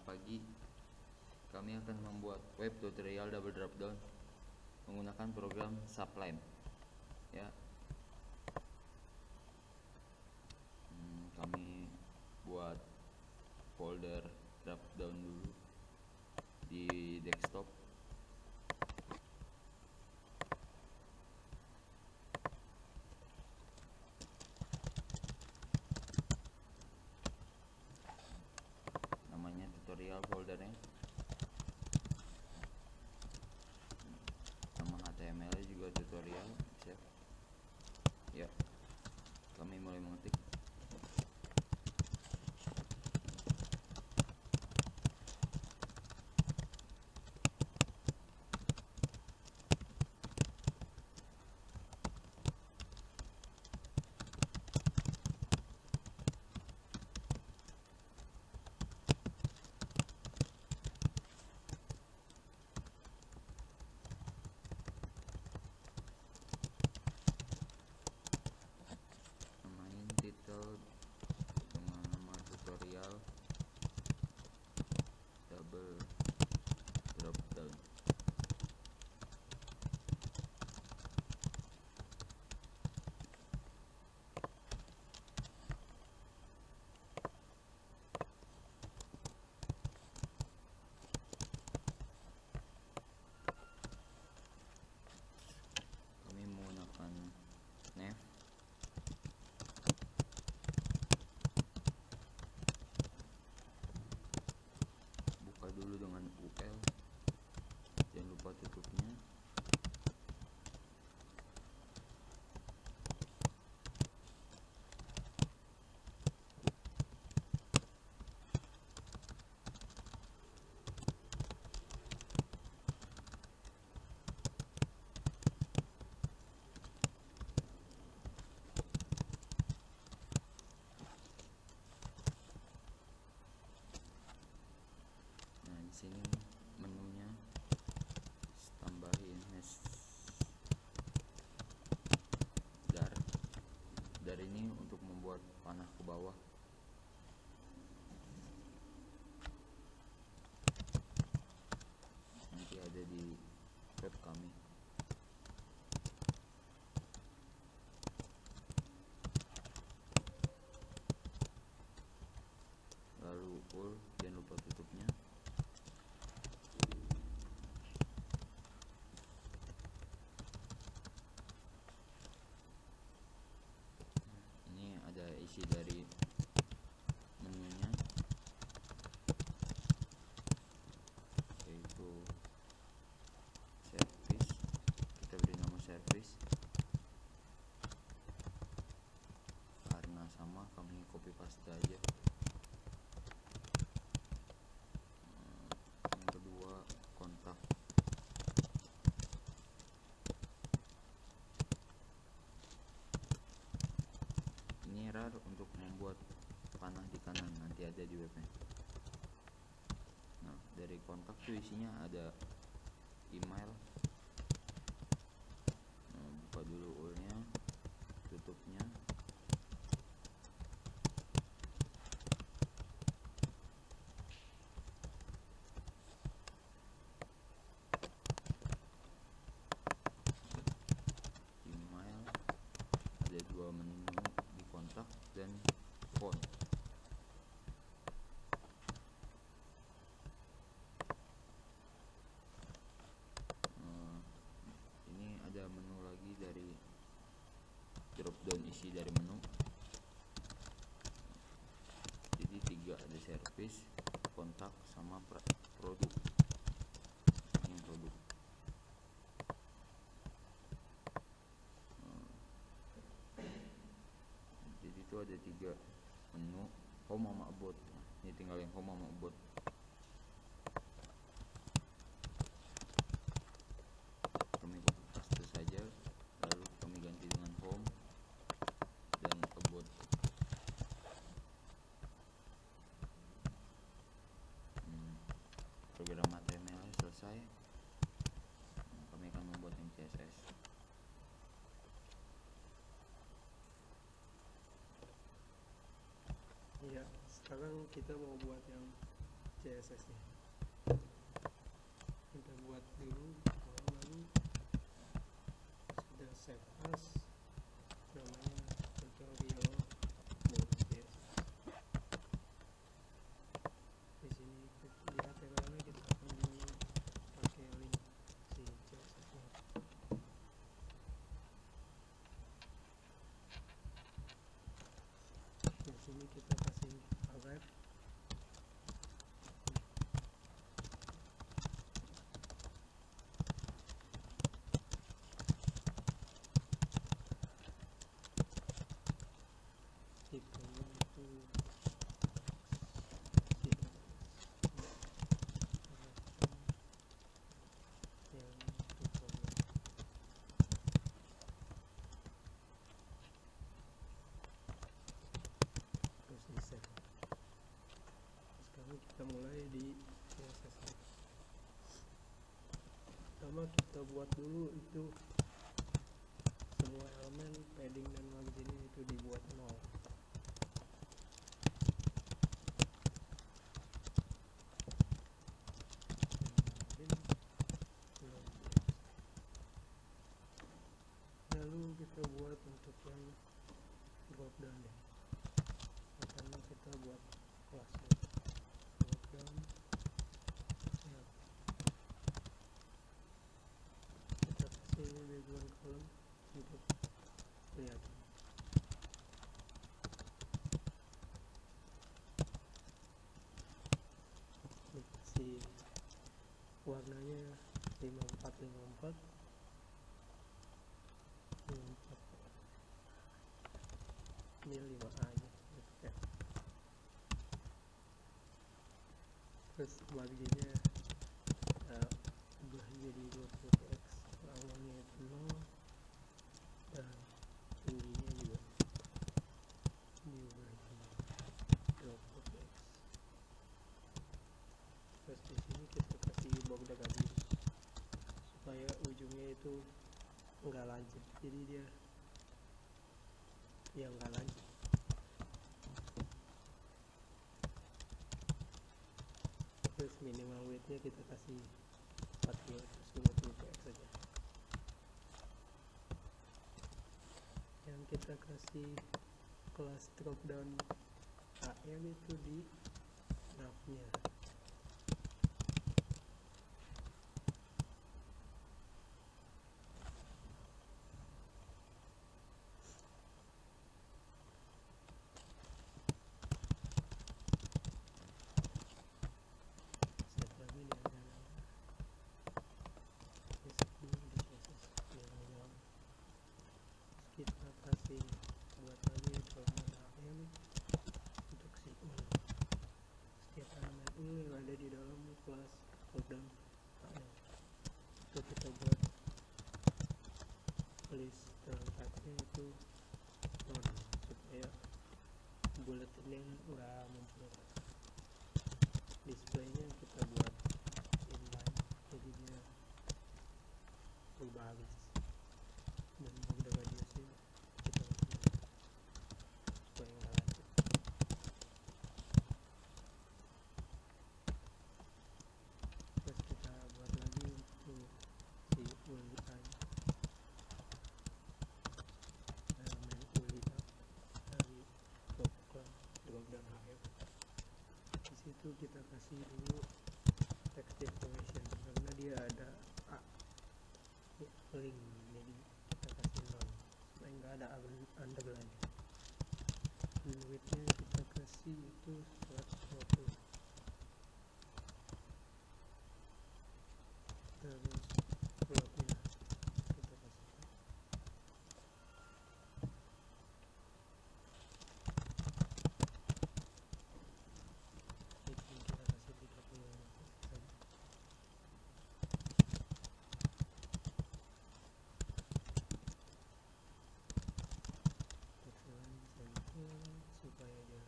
pagi. Kami akan membuat web tutorial double drop down menggunakan program Sublime. Ya. Kami buat folder drop down dulu di desktop. Namanya tutorial foldernya. Nama HTML juga tutorial. Siap. Ya. Kami mulai mengetik. Namain title dengan nama tutorial double drop down. Kami menggunakan nav. Buka dulu dengan UL, jangan lupa tutupnya. Nah, di sini menunya tambahin dar ini untuk membuat panah ke bawah. Nanti ada di web kami. Lalu jangan lupa tutupnya. Ini ada isi dari menunya, yaitu service. Kita beri nama service. Karena sama, kami copy paste aja. Yang kedua, kontak. Ini rar untuk membuat panah di kanan, nanti ada di webnya. Nah, dari kontak tuh isinya ada email. Nah, buka dulu URL-nya, tutupnya. Email, ada dua menu di kontak dan phone. Ini ada menu lagi dari drop down isi dari menu. Jadi 3, ada service, kontak, sama produk. Ini produk. Jadi itu ada 3 menu, home sama about. Ini tinggal yang home sama about. Kami copy paste saja, lalu kami ganti dengan home dan about. Program HTML selesai. Kami akan membuat yang CSS. Iya, sekarang kita mau buat yang CSS nya. Kita buat dulu, lalu sudah save as, namanya tutorial mode.js. Di sini di HTML kita akan pakai link si CSS nya. Di sini kita kasih array. Tipenya itu yang tutorial. Terus di save. Sekarang kita mulai di CSS. Pertama kita buat dulu itu semua elemen padding dan margin itu dibuat 0. Lalu kita buat untuk yang drop down ya. Pertama kita buat kelas drop down ya. Kita kasih background column untuk kelihatan. Dikasih warnanya 5454 ini 5A aja ya. Terus marginnya ubah jadi 20px, awalnya itu 0 dan tingginya juga diubah jadi 20px. Terus di sini kita kasih border radius supaya ujungnya itu enggak lancip, jadi dia yang enggak lancip. Terus minimal width-nya kita kasih 450px saja. Yang kita kasih kelas drop down AM itu di nav-nya. Kita kasih buat lagi elemen AM untuk segmen. Setiap elemen ini yang ada di dalam kelas dropdown AM itu kita buat list type-nya itu none supaya bulletinnya nggak muncul. Displaynya kita buat inline, jadi dia berbaris. Dan border radiusnya kita masukin supaya nggak lancip. Terus kita buat lagi untuk si uli i, elemen uli i dari drop down HF. Di situ kita kasih dulu text declaration karena dia ada a link, jadi kita kasih none supaya nggak ada underline. Width-nya kita kasih itu 120. Terus float-nya kita kasih itu kita kasih 30 saja. Text center supaya dia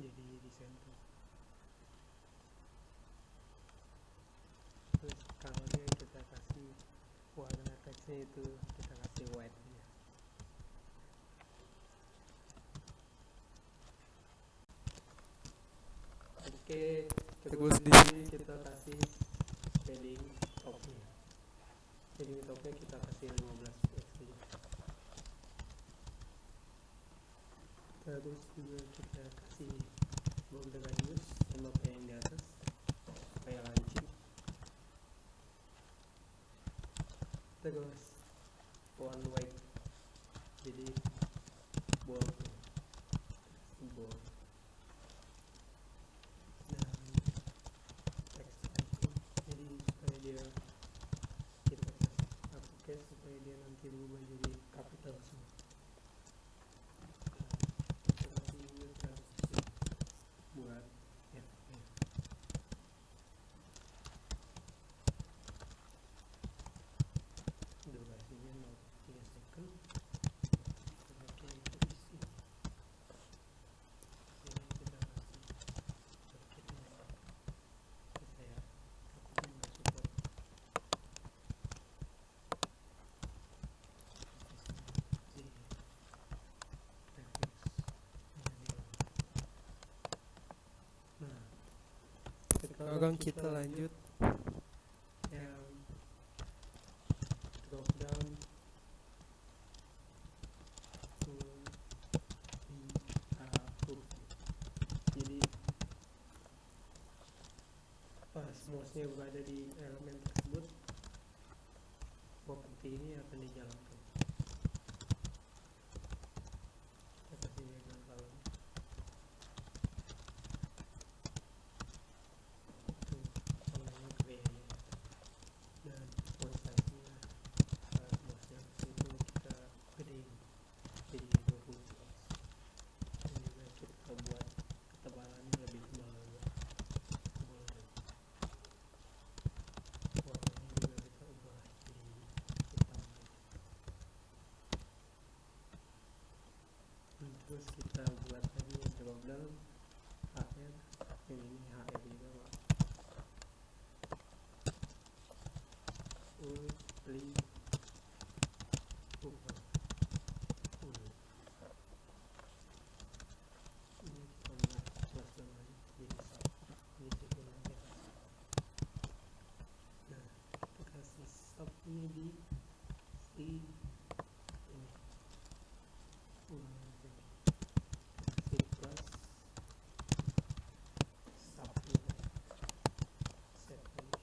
jadi di center. Terus colornya kita kasih warna teksnya itu kita kasih white nya. Oke, Oke, terus di sini kita kasih padding topnya. Padding topnya kita kasih 15 px saja. Terus juga kita kasih border radius sama yang di atas supaya lancip. Terus font white, jadi bold, bold. Dan text typing, jadi supaya dia kita pakai supaya dia nanti berubah jadi capital semua. Kita kasih juga transition buat ya. Durasinya 3 second. Kita pakai isi. Ini kita kasih shortcutnya saya takutnya nggak support. Nah, sekarang kita lanjut yang drop down to be approved. Jadi pas mouse-nya berada di elemen tersebut, properti ini akan dijalankan. Kita kasih background color. Itu warnanya gray aja. Dan font size-nya saat mouse-nya ke situ kita gedein jadi 20 px. Dan juga kita buat ketebalannya lebih tebal juga. Warnanya juga kita ubah jadi hitam. Terus kita buat lagi drop down HR, ini HR juga Pak. Uli ubah ini kita buat plus namanya jadi sub, ini juga nanti kasih. Nah, kita kasih sub ini di si ini kasih plus sub ini set aja.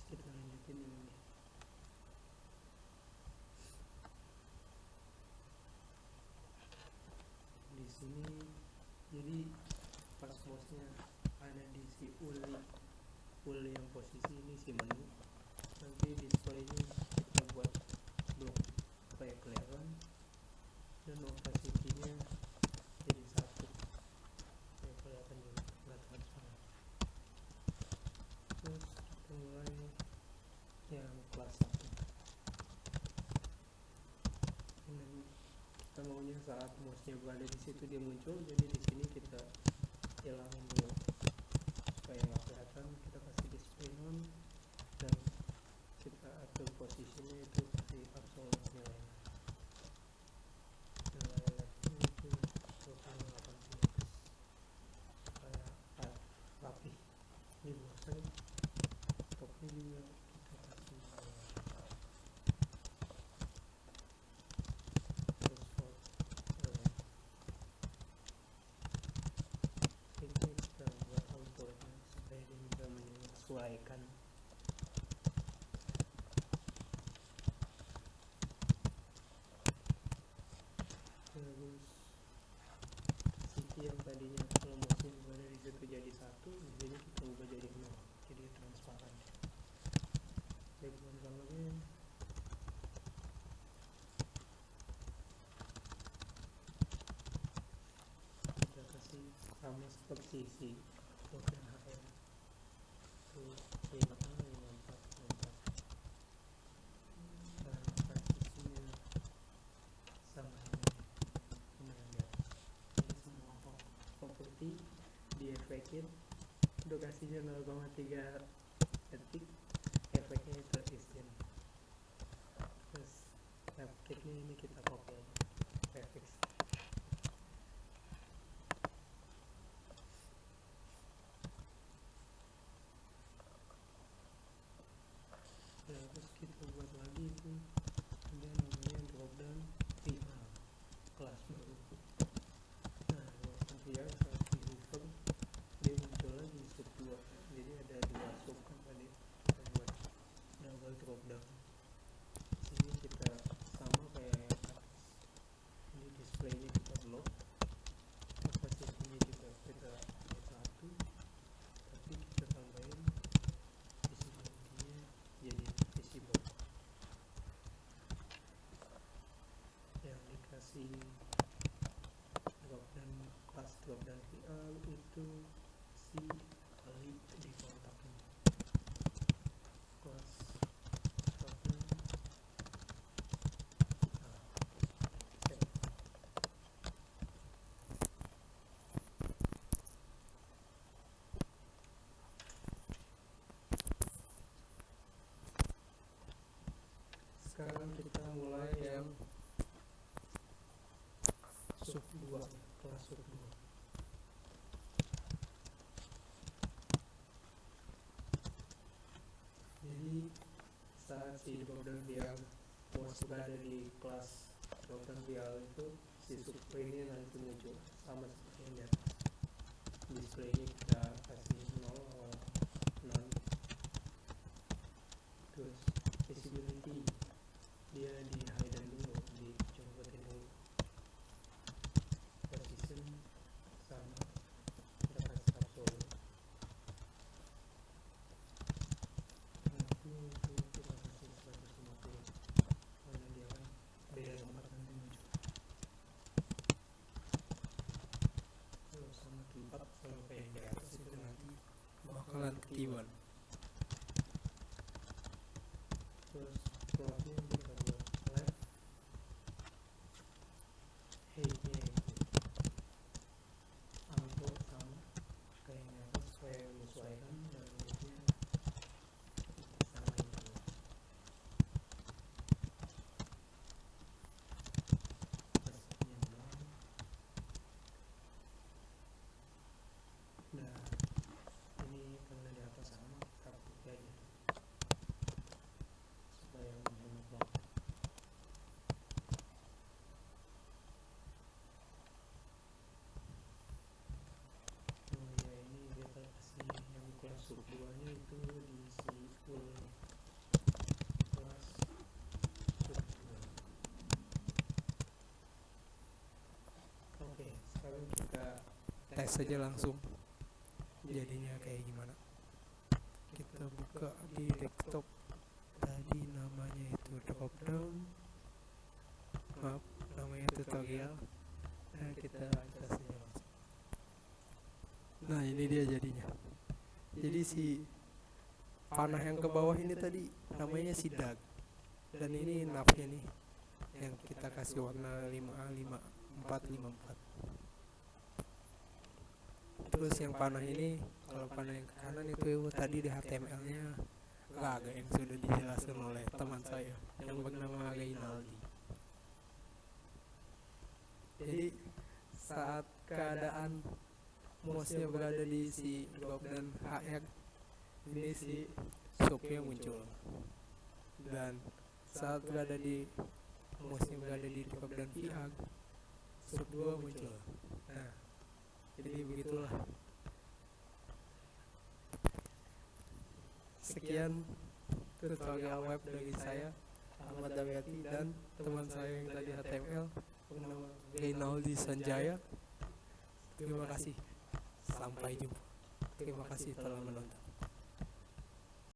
Terus kita lanjutin ini. Di sini jadi pas mouse-nya ada di si uli yang posisi ini si menu, nanti display-nya kita buat blok supaya kelihatan, dan opacity-nya jadi 1 supaya kelihatan juga nggak transparan. Terus kita mulai yang kelas 1. Dan kita maunya saat mouse-nya berada di situ dia muncul, jadi di sini kita hilangin dulu supaya nggak kelihatan. Kita kasih display none dan kita atur posisinya itu kasih absolute nilai leftnya itu 28 px supaya rapi. Ini bosan, topnya juga kita kasih terus ini kita buat outdoornya supaya dia bisa menyesuaikan. Terus city yang tadinya kalau mouse-nya berada di situ jadi 1, di sini kita ubah jadi 0, jadi transparan. Background colornya kita kasih sama seperti si blok dan HR itu 54 dan transisinya sama yang di atas. Jadi semua properti diefekin, durasinya 0,3 detik, efeknya itu izin. Terus efeknya ini kita copy aja, prefix. kasih link di kontaknya kelas Shopee. Sekarang kita mulai yang sub 2, kelas sub 2. Jadi saat si Bogdan Bial MOS berada di kelas Bogdan Bial itu, si subplay ini nanti muncul sama seperti yang di atas. Display ini kita kasih 0 atau none. Terus visibility dia di hidden dulu, dicopotin dulu. Position sama, kita kasih absolute. Nanti itu kita kasih 150 karena dia kan beda nomor nanti muncul. Kalau sama tempat sampai yang di atas itu nanti bakalan ketiban. Terus plotnya kita buat left, height-nya itu ambil sama kayak yang atas supaya menyesuaikan, dan width-nya sama itu. Kasih nyaman. Nah, ini karena di atas sama, kita putih aja supaya menghemat waktu. Oh ya, ini kita kasih yang kelas sub 2 nya itu diisi full kelas sub 2. Oke, sekarang kita tes saja langsung jadinya kayak gimana. Kita buka di desktop, tadi namanya itu drop down, maaf namanya tutorial. Nah, kita tes saja langsung. Nah, ini dia jadinya. Jadi si panah yang ke bawah ini tadi namanya si dag, dan ini navnya nih yang kita kasih warna 5A 5454. Terus yang panah ini, kalau panah yang ke kanan itu tadi di HTML nya agak yang sudah dijelaskan oleh teman saya yang bernama Reynaldi. Jadi saat keadaan mouse-nya berada di si drop dan HR, ini si sub-nya muncul, dan saat berada di mouse-nya berada di drop dan VR, sub 2 muncul. Nah, jadi begitulah. Sekian tutorial web dari saya, Ahmad Daryati, dan teman saya yang tadi HTML bernama Reynaldi Sanjaya. Terima kasih. Sampai jumpa. Terima kasih telah menonton.